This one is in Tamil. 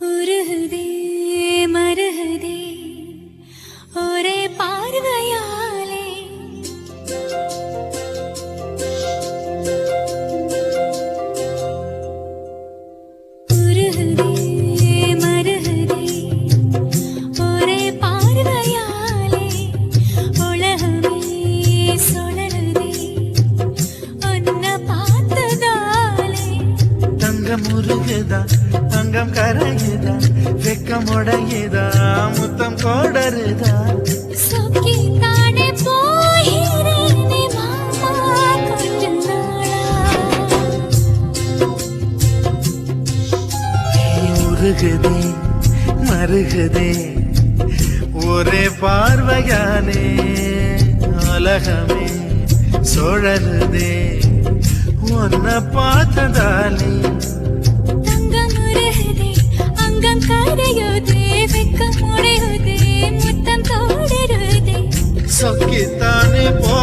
உருகுதே மருகுதே ஒரே பார்வையாலே உருகுதே மருகுதே ஒரே பார்வையாலே உலகமே சுழலுதே உன்னை பார்த்ததாலே தங்கம் உருகுதா தங்கம் கரையுதா வெக்கம் உடையுதா முத்தம் கோடருதா சொக்கி தானே போகிறேனே மாமா கொஞ்ச நாளா உருகுதே மருகுதே ஒரே பார்வையானே உலகமே சுழலுதே உன்னை பார்த்ததாலே தங்கம் உருகுதே அங்கம் கரையுதே வெக்கம் உடையுதே முத்தம் தோடுருதே சொக்கித்தானே போ